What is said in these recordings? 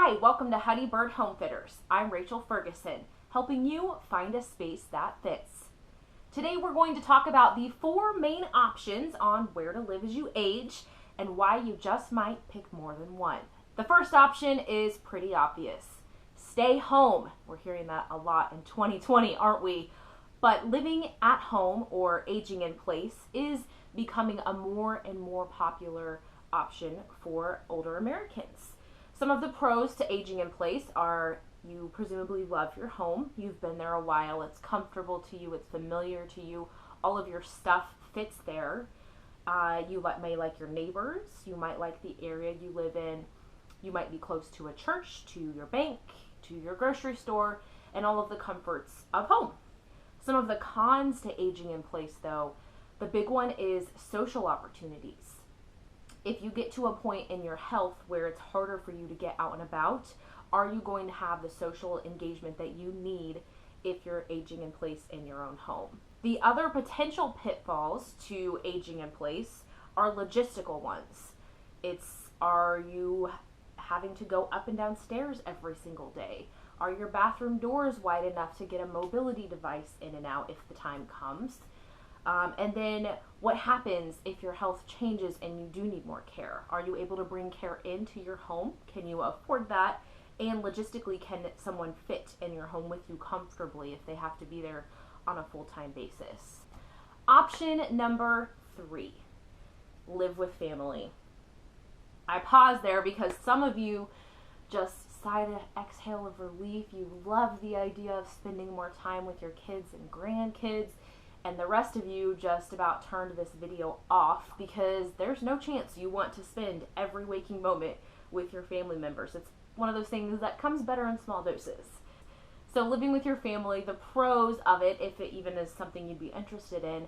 Hi, welcome to Honeybird Homefitters. I'm Rachel Ferguson, helping you find a space that fits. Today we're going to talk about the 4 main options on where to live as you age and why you just might pick more than one. The first option is pretty obvious. Stay home. We're hearing that a lot in 2020, aren't we? But living at home or aging in place is becoming a more and more popular option for older Americans. Some of the pros to aging in place are you presumably love your home. You've been there a while. It's comfortable to you. It's familiar to you. All of your stuff fits there. You may like your neighbors. You might like the area you live in. You might be close to a church, to your bank, to your grocery store, and all of the comforts of home. Some of the cons to aging in place, though, the big one is social opportunities. If you get to a point in your health where it's harder for you to get out and about, are you going to have the social engagement that you need if you're aging in place in your own home? The other potential pitfalls to aging in place are logistical ones. Are you having to go up and down stairs every single day? Are your bathroom doors wide enough to get a mobility device in and out if the time comes? And then what happens if your health changes and you do need more care? Are you able to bring care into your home? Can you afford that? And logistically, can someone fit in your home with you comfortably if they have to be there on a full-time basis? Option number 3, live with family. I pause there because some of you just sighed an exhale of relief. You love the idea of spending more time with your kids and grandkids. And the rest of you just about turned this video off because there's no chance you want to spend every waking moment with your family members. It's one of those things that comes better in small doses. So living with your family, the pros of it, if it even is something you'd be interested in,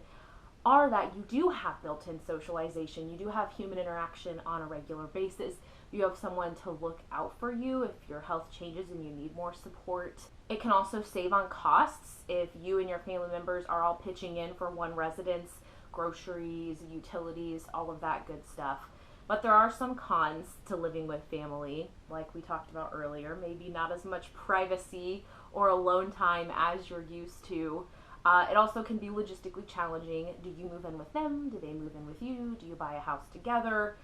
are that you do have built-in socialization. You do have human interaction on a regular basis. You have someone to look out for you if your health changes and you need more support. It can also save on costs if you and your family members are all pitching in for one residence, groceries, utilities, all of that good stuff. But there are some cons to living with family, like we talked about earlier. Maybe not as much privacy or alone time as you're used to. It also can be logistically challenging. Do you move in with them? Do they move in with you? Do you buy a house together?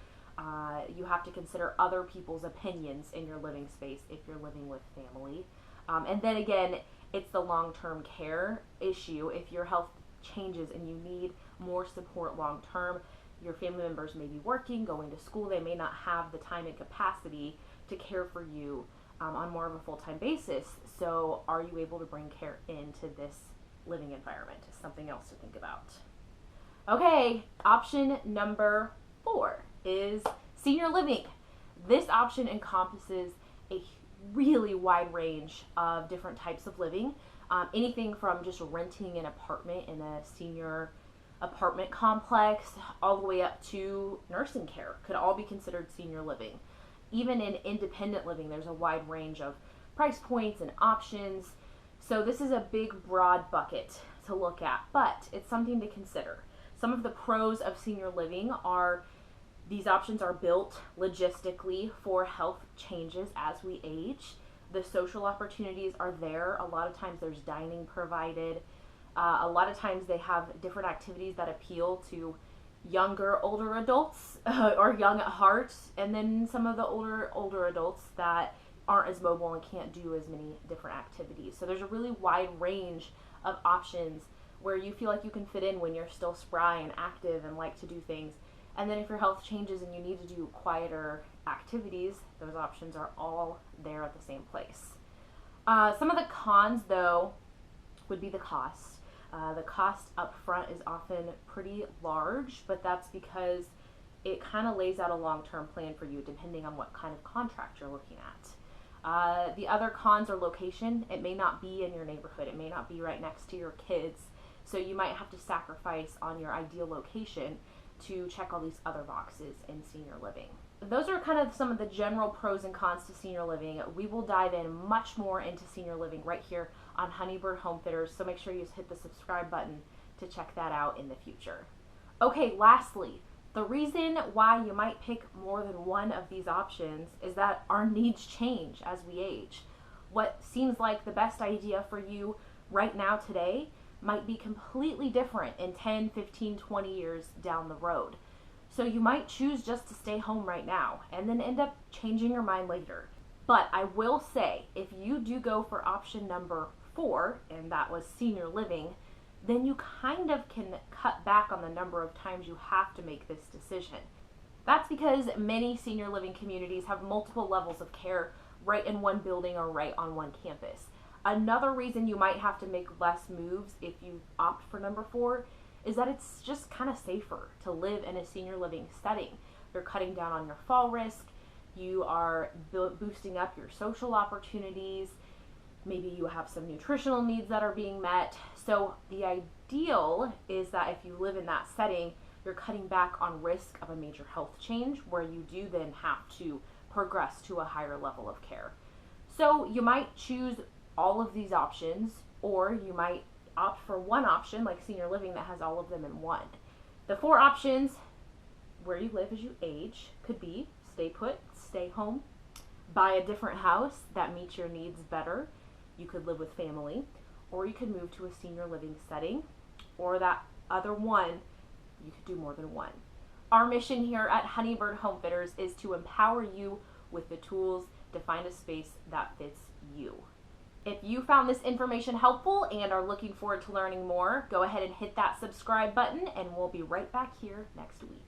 You have to consider other people's opinions in your living space if you're living with family. And then again, it's the long-term care issue. If your health changes and you need more support long-term, your family members may be working, going to school. They may not have the time and capacity to care for you on more of a full-time basis. So are you able to bring care into this living environment? Is something else to think about. Okay, option number 4 is senior living. This option encompasses a really wide range of different types of living. Anything from just renting an apartment in a senior apartment complex all the way up to nursing care could all be considered senior living. Even in independent living, there's a wide range of price points and options. So this is a big, broad bucket to look at, but it's something to consider. Some of the pros of senior living are these options are built logistically for health changes as we age. The social opportunities are there. A lot of times there's dining provided. A lot of times they have different activities that appeal to younger, older adults or young at heart, and then some of the older adults that aren't as mobile and can't do as many different activities. So there's a really wide range of options where you feel like you can fit in when you're still spry and active and like to do things. And then if your health changes and you need to do quieter activities, those options are all there at the same place. Some of the cons, though, would be the cost. The cost up front is often pretty large, but that's because it kind of lays out a long-term plan for you depending on what kind of contract you're looking at. The other cons are location. It may not be in your neighborhood. It may not be right next to your kids. So you might have to sacrifice on your ideal location to check all these other boxes in senior living. Those are kind of some of the general pros and cons to senior living. We will dive in much more into senior living right here on Honeybird Homefitters, so make sure you hit the subscribe button to check that out in the future. Okay, lastly, The reason why you might pick more than one of these options is that our needs change as we age. What seems like the best idea for you right now today might be completely different in 10, 15, 20 years down the road. So you might choose just to stay home right now and then end up changing your mind later. But I will say, if you do go for option number 4, and that was senior living, then you kind of can cut back on the number of times you have to make this decision. That's because many senior living communities have multiple levels of care right in one building or right on one campus. Another reason you might have to make less moves if you opt for number 4 is that it's just kind of safer to live in a senior living setting. You're cutting down on your fall risk, you are boosting up your social opportunities, maybe you have some nutritional needs that are being met. So the ideal is that if you live in that setting, you're cutting back on risk of a major health change where you do then have to progress to a higher level of care. So you might choose all of these options, or you might opt for one option like senior living that has all of them in one. The 4 options where you live as you age could be stay put, stay home, buy a different house that meets your needs better. You could live with family, or you could move to a senior living setting, or that other one, you could do more than one. Our mission here at Honeybird Homefitters is to empower you with the tools to find a space that fits you. If you found this information helpful and are looking forward to learning more, go ahead and hit that subscribe button, and we'll be right back here next week.